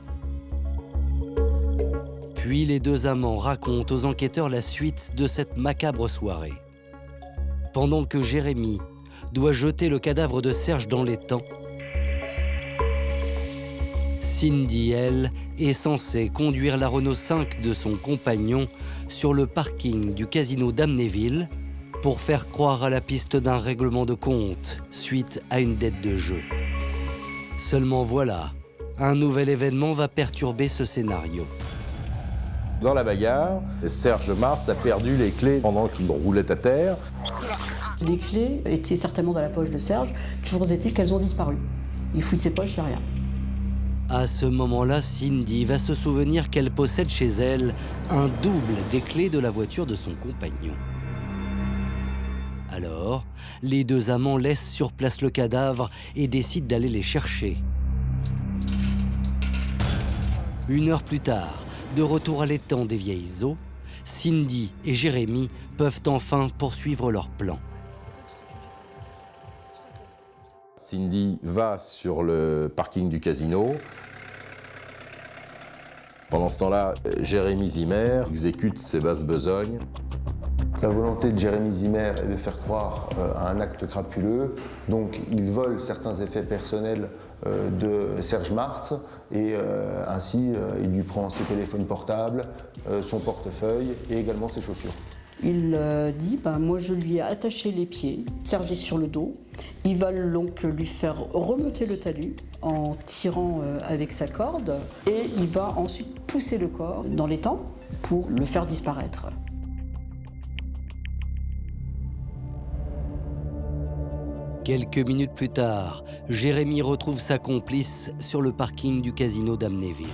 Puis les deux amants racontent aux enquêteurs la suite de cette macabre soirée. Pendant que Jérémy doit jeter le cadavre de Serge dans l'étang, Cindy, elle, est censée conduire la Renault 5 de son compagnon sur le parking du casino d'Amnéville pour faire croire à la piste d'un règlement de compte suite à une dette de jeu. Seulement voilà, un nouvel événement va perturber ce scénario. Dans la bagarre, Serge Martz a perdu les clés pendant qu'il roulait à terre. Les clés étaient certainement dans la poche de Serge. Toujours est-il qu'elles ont disparu. Il fouille ses poches, il n'y a rien. À ce moment-là, Cindy va se souvenir qu'elle possède chez elle un double des clés de la voiture de son compagnon. Alors, les deux amants laissent sur place le cadavre et décident d'aller les chercher. 1 heure plus tard, de retour à l'étang des Vieilles Eaux, Cindy et Jérémy peuvent enfin poursuivre leur plan. Cindy va sur le parking du casino. Pendant ce temps-là, Jérémy Zimmer exécute ses basses besognes. La volonté de Jérémy Zimmer est de faire croire à un acte crapuleux, donc il vole certains effets personnels de Serge Martz et ainsi il lui prend ses téléphones portables, son portefeuille et également ses chaussures. Il dit moi je lui ai attaché les pieds, Serge est sur le dos. Il va donc lui faire remonter le talus en tirant avec sa corde et il va ensuite pousser le corps dans l'étang pour le faire disparaître. Quelques minutes plus tard, Jérémy retrouve sa complice sur le parking du casino d'Amnéville.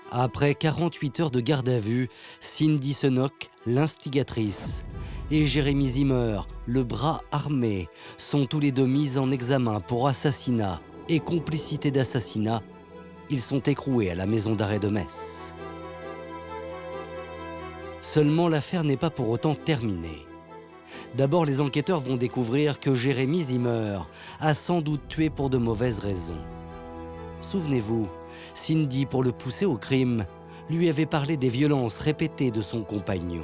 Après 48 heures de garde à vue, Cindy Senoc, l'instigatrice, et Jérémy Zimmer, le bras armé, sont tous les deux mis en examen pour assassinat et complicité d'assassinat. Ils sont écroués à la maison d'arrêt de Metz. Seulement, l'affaire n'est pas pour autant terminée. D'abord, les enquêteurs vont découvrir que Jérémy Zimmer a sans doute tué pour de mauvaises raisons. Souvenez-vous, Cindy, pour le pousser au crime, lui avait parlé des violences répétées de son compagnon.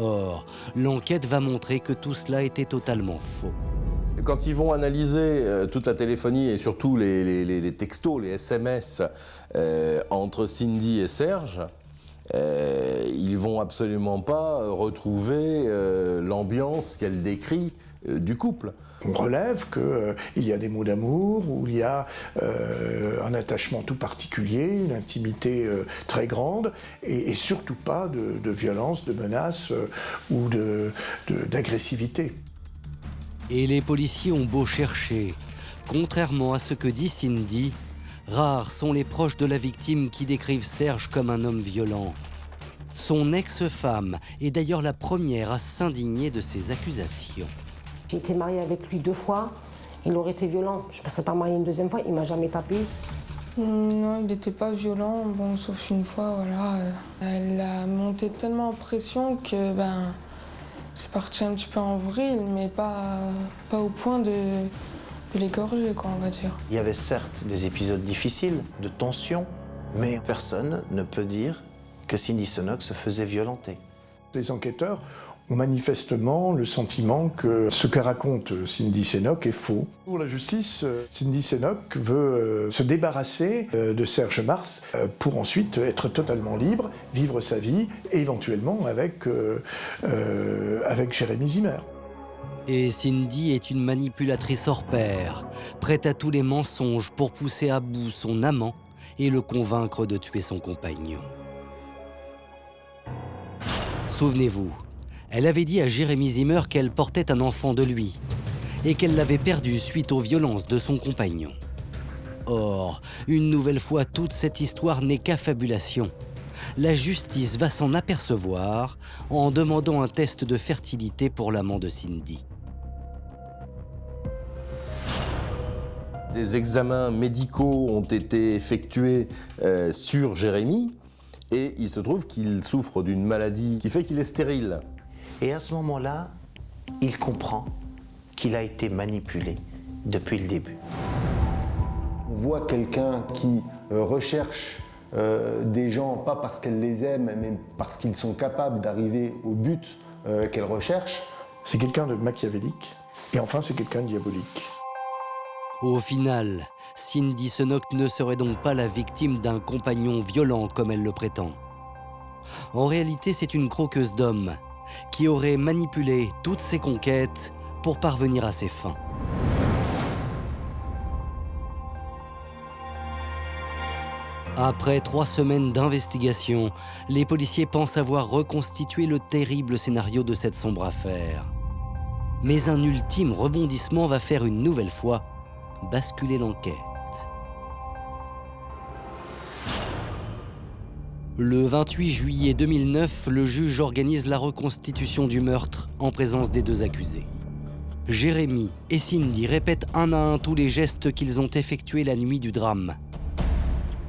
Or, l'enquête va montrer que tout cela était totalement faux. Quand ils vont analyser toute la téléphonie et surtout les textos, les SMS entre Cindy et Serge, ils vont absolument pas retrouver l'ambiance qu'elle décrit du couple. On relève qu'il y a des mots d'amour, où il y a un attachement tout particulier, une intimité très grande, et surtout pas de violence, de menaces ou d'agressivité. Et les policiers ont beau chercher, contrairement à ce que dit Cindy, rares sont les proches de la victime qui décrivent Serge comme un homme violent. Son ex-femme est d'ailleurs la première à s'indigner de ces accusations. J'ai été mariée avec lui 2 fois, il aurait été violent. Je ne me serais pas mariée une 2e fois, il ne m'a jamais tapé. Non, il n'était pas violent, bon, sauf une fois, voilà. Elle a monté tellement en pression que c'est parti un petit peu en vrille, mais pas au point de l'égorger, quoi, on va dire. Il y avait certes des épisodes difficiles, de tension, mais personne ne peut dire que Cindy Senoc se faisait violenter. Les enquêteurs ont manifestement le sentiment que ce que raconte Cindy Senoc est faux. Pour la justice, Cindy Senoc veut se débarrasser de Serge Martz pour ensuite être totalement libre, vivre sa vie, et éventuellement avec Jérémy Zimmer. Et Cindy est une manipulatrice hors pair, prête à tous les mensonges pour pousser à bout son amant et le convaincre de tuer son compagnon. Souvenez-vous, elle avait dit à Jérémy Zimmer qu'elle portait un enfant de lui et qu'elle l'avait perdu suite aux violences de son compagnon. Or, une nouvelle fois, toute cette histoire n'est qu'affabulation. La justice va s'en apercevoir en demandant un test de fertilité pour l'amant de Cindy. Des examens médicaux ont été effectués sur Jérémy et il se trouve qu'il souffre d'une maladie qui fait qu'il est stérile. Et à ce moment-là, il comprend qu'il a été manipulé depuis le début. On voit quelqu'un qui recherche des gens, pas parce qu'elle les aime, mais parce qu'ils sont capables d'arriver au but qu'elle recherche. C'est quelqu'un de machiavélique, et enfin c'est quelqu'un de diabolique. Au final, Cindy Senoc ne serait donc pas la victime d'un compagnon violent comme elle le prétend. En réalité, c'est une croqueuse d'hommes qui aurait manipulé toutes ses conquêtes pour parvenir à ses fins. Après 3 semaines d'investigation, les policiers pensent avoir reconstitué le terrible scénario de cette sombre affaire. Mais un ultime rebondissement va faire une nouvelle fois basculer l'enquête. Le 28 juillet 2009, le juge organise la reconstitution du meurtre en présence des 2 accusés. Jérémy et Cindy répètent un à un tous les gestes qu'ils ont effectués la nuit du drame.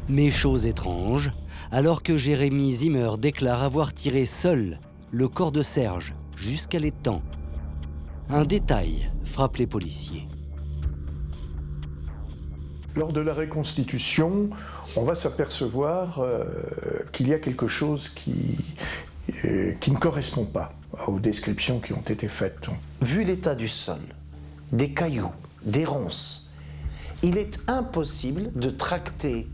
Mais chose étrange, alors que Jérémy Zimmer déclare avoir tiré seul le corps de Serge jusqu'à l'étang. Un détail frappe les policiers. Lors de la reconstitution, on va s'apercevoir qu'il y a quelque chose qui ne correspond pas aux descriptions qui ont été faites. Vu l'état du sol, des cailloux, des ronces, il est impossible de tracter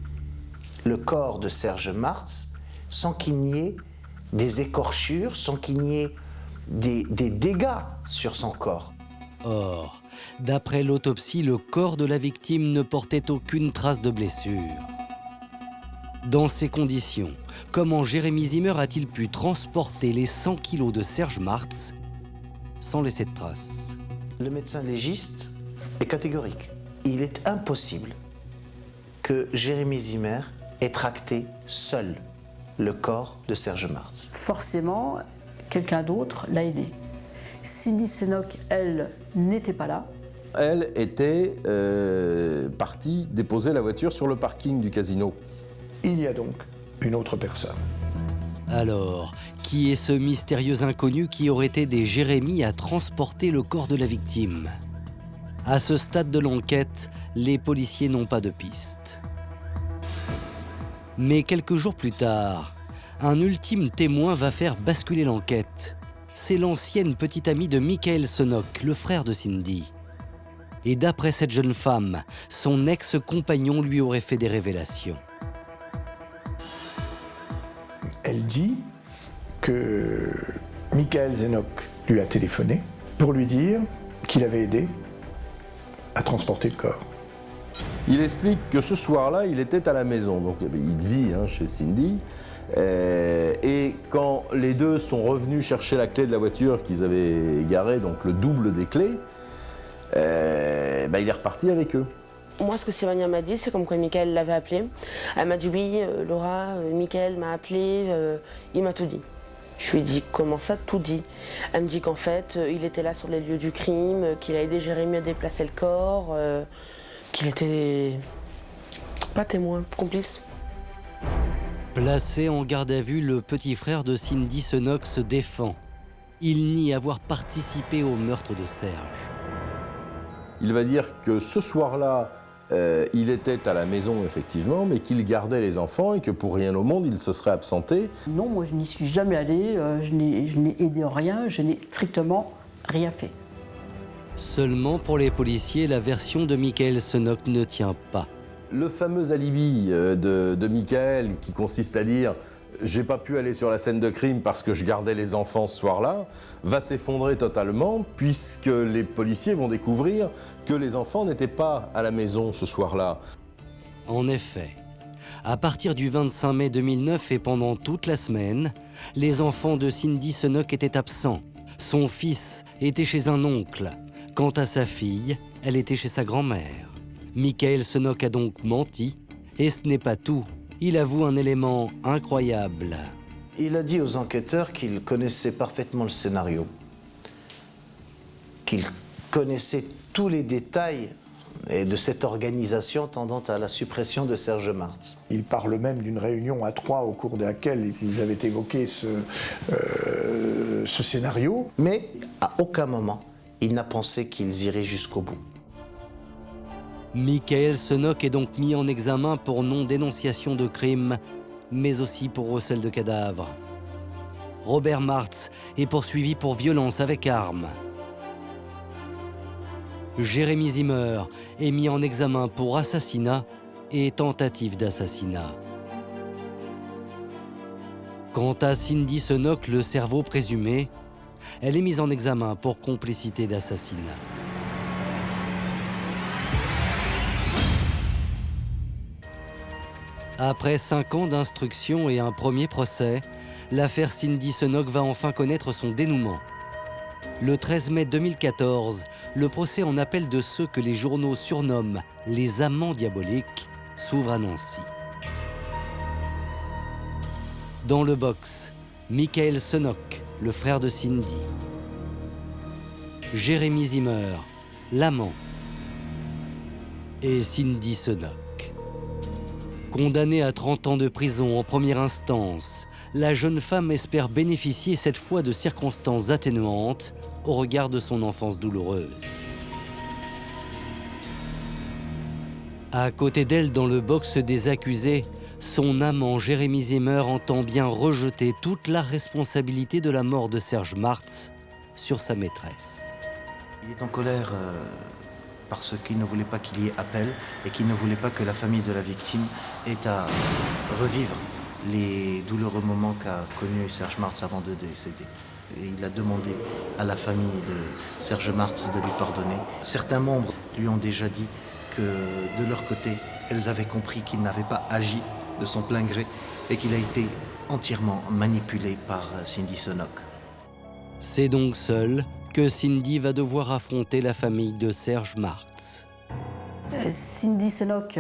le corps de Serge Martz sans qu'il n'y ait des écorchures, sans qu'il n'y ait des dégâts sur son corps. Or, d'après l'autopsie, le corps de la victime ne portait aucune trace de blessure. Dans ces conditions, comment Jérémy Zimmer a-t-il pu transporter les 100 kilos de Serge Martz sans laisser de traces? Le médecin légiste est catégorique. Il est impossible que Jérémy Zimmer ait tracté seul le corps de Serge Martz. Forcément, quelqu'un d'autre l'a aidé. Cindy Senoc, elle, n'était pas là. Elle était partie déposer la voiture sur le parking du casino. Il y a donc une autre personne. Alors, qui est ce mystérieux inconnu qui aurait aidé Jérémy à transporter le corps de la victime? À ce stade de l'enquête, les policiers n'ont pas de piste. Mais quelques jours plus tard, un ultime témoin va faire basculer l'enquête. C'est l'ancienne petite amie de Michael Senoc, le frère de Cindy. Et d'après cette jeune femme, son ex-compagnon lui aurait fait des révélations. Elle dit que Michael Senoc lui a téléphoné pour lui dire qu'il avait aidé à transporter le corps. Il explique que ce soir-là, il était à la maison, donc il vit chez Cindy. Et quand les deux sont revenus chercher la clé de la voiture qu'ils avaient garée, donc le double des clés, il est reparti avec eux. Moi, ce que Sylvania m'a dit, c'est comme quand Michael l'avait appelé. Elle m'a dit oui, Laura, Michael m'a appelé, il m'a tout dit. Je lui ai dit comment ça, tout dit? Elle me dit qu'en fait, il était là sur les lieux du crime, qu'il a aidé Jérémy à déplacer le corps, qu'il était pas témoin, complice. Placé en garde à vue, le petit frère de Cindy Senoc se défend. Il nie avoir participé au meurtre de Serge. Il va dire que ce soir-là, il était à la maison, effectivement, mais qu'il gardait les enfants et que pour rien au monde, il se serait absenté. Non, moi je n'y suis jamais allée, je n'ai aidé en rien, je n'ai strictement rien fait. Seulement pour les policiers, la version de Michael Senoc ne tient pas. Le fameux alibi de Michael, qui consiste à dire « j'ai pas pu aller sur la scène de crime parce que je gardais les enfants ce soir-là », va s'effondrer totalement puisque les policiers vont découvrir que les enfants n'étaient pas à la maison ce soir-là. En effet, à partir du 25 mai 2009 et pendant toute la semaine, les enfants de Cindy Senoc étaient absents. Son fils était chez un oncle. Quant à sa fille, elle était chez sa grand-mère. Michael Senoc a donc menti, et ce n'est pas tout. Il avoue un élément incroyable. Il a dit aux enquêteurs qu'il connaissait parfaitement le scénario, qu'il connaissait tous les détails de cette organisation tendant à la suppression de Serge Martz. Il parle même d'une réunion à 3 au cours de laquelle ils avaient évoqué ce scénario. Mais à aucun moment, il n'a pensé qu'ils iraient jusqu'au bout. Michael Senoc est donc mis en examen pour non-dénonciation de crime, mais aussi pour recel de cadavres. Robert Martz est poursuivi pour violence avec arme. Jérémy Zimmer est mis en examen pour assassinat et tentative d'assassinat. Quant à Cindy Senoc, le cerveau présumé, elle est mise en examen pour complicité d'assassinat. Après 5 ans d'instruction et un premier procès, l'affaire Cindy Senoc va enfin connaître son dénouement. Le 13 mai 2014, le procès en appel de ceux que les journaux surnomment les amants diaboliques s'ouvre à Nancy. Dans le box, Michael Senoc, le frère de Cindy. Jérémy Zimmer, l'amant. Et Cindy Senoc. Condamnée à 30 ans de prison en première instance, la jeune femme espère bénéficier cette fois de circonstances atténuantes au regard de son enfance douloureuse. À côté d'elle, dans le box des accusés, son amant Jérémy Zimmer entend bien rejeter toute la responsabilité de la mort de Serge Martz sur sa maîtresse. Il est en colère parce qu'il ne voulait pas qu'il y ait appel et qu'il ne voulait pas que la famille de la victime ait à revivre les douloureux moments qu'a connus Serge Martz avant de décéder. Et il a demandé à la famille de Serge Martz de lui pardonner. Certains membres lui ont déjà dit que de leur côté, elles avaient compris qu'il n'avait pas agi de son plein gré et qu'il a été entièrement manipulé par Cindy Senoc. C'est donc seule que Cindy va devoir affronter la famille de Serge Martz. Cindy Senoc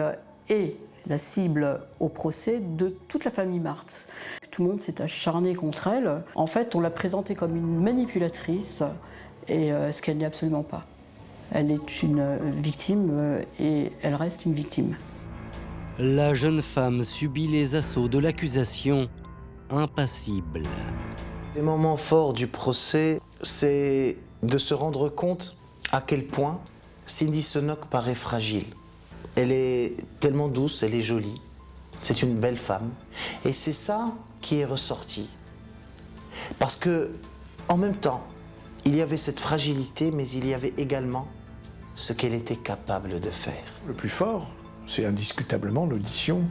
est la cible au procès de toute la famille Martz. Tout le monde s'est acharné contre elle. En fait, on l'a présentée comme une manipulatrice, et ce qu'elle n'est absolument pas. Elle est une victime et elle reste une victime. La jeune femme subit les assauts de l'accusation, impassible. Les moments forts du procès, c'est de se rendre compte à quel point Cindy Senoc paraît fragile. Elle est tellement douce, elle est jolie. C'est une belle femme. Et c'est ça qui est ressorti. Parce que, en même temps, il y avait cette fragilité, mais il y avait également ce qu'elle était capable de faire. Le plus fort, c'est indiscutablement l'audition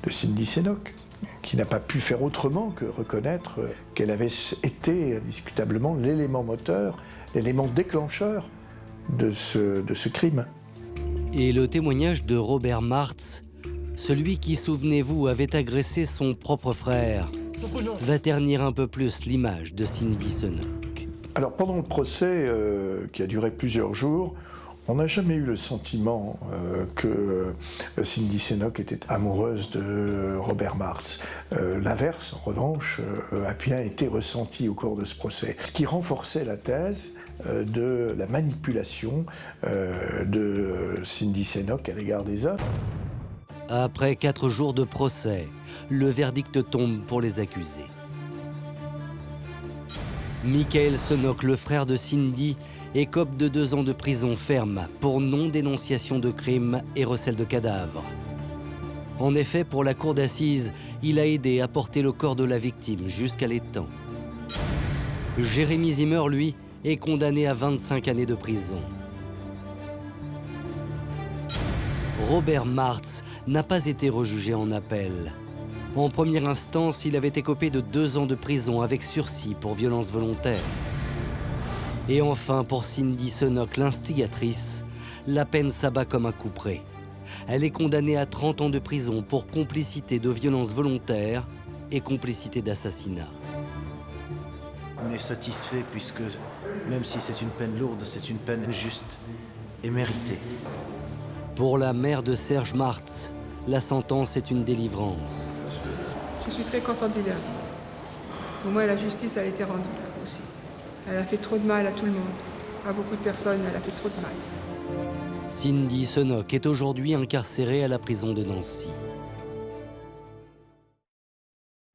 de Cindy Senoc, qui n'a pas pu faire autrement que reconnaître qu'elle avait été indiscutablement l'élément moteur, l'élément déclencheur de ce crime. Et le témoignage de Robert Martz, celui qui, souvenez-vous, avait agressé son propre frère, va ternir un peu plus l'image de Cindy Senoc. Alors pendant le procès, qui a duré plusieurs jours, on n'a jamais eu le sentiment que Cindy Senoc était amoureuse de Robert Martz. L'inverse, en revanche, a bien été ressenti au cours de ce procès. Ce qui renforçait la thèse de la manipulation de Cindy Senoc à l'égard des hommes. Après 4 jours de procès, le verdict tombe pour les accusés. Michael Senoc, le frère de Cindy, écope de 2 ans de prison ferme pour non-dénonciation de crime et recel de cadavres. En effet, pour la cour d'assises, il a aidé à porter le corps de la victime jusqu'à l'étang. Jérémy Zimmer, lui, est condamné à 25 années de prison. Robert Martz n'a pas été rejugé en appel. En première instance, il avait écopé de 2 ans de prison avec sursis pour violence volontaire. Et enfin, pour Cindy Senoc, l'instigatrice, la peine s'abat comme un couperet. Elle est condamnée à 30 ans de prison pour complicité de violence volontaire et complicité d'assassinat. On est satisfait puisque, même si c'est une peine lourde, c'est une peine juste et méritée. Pour la mère de Serge Martz, la sentence est une délivrance. Je suis très contente du verdict. Au moins, la justice a été rendue là aussi. Elle a fait trop de mal à tout le monde. À beaucoup de personnes, elle a fait trop de mal. Cindy Senoc est aujourd'hui incarcérée à la prison de Nancy.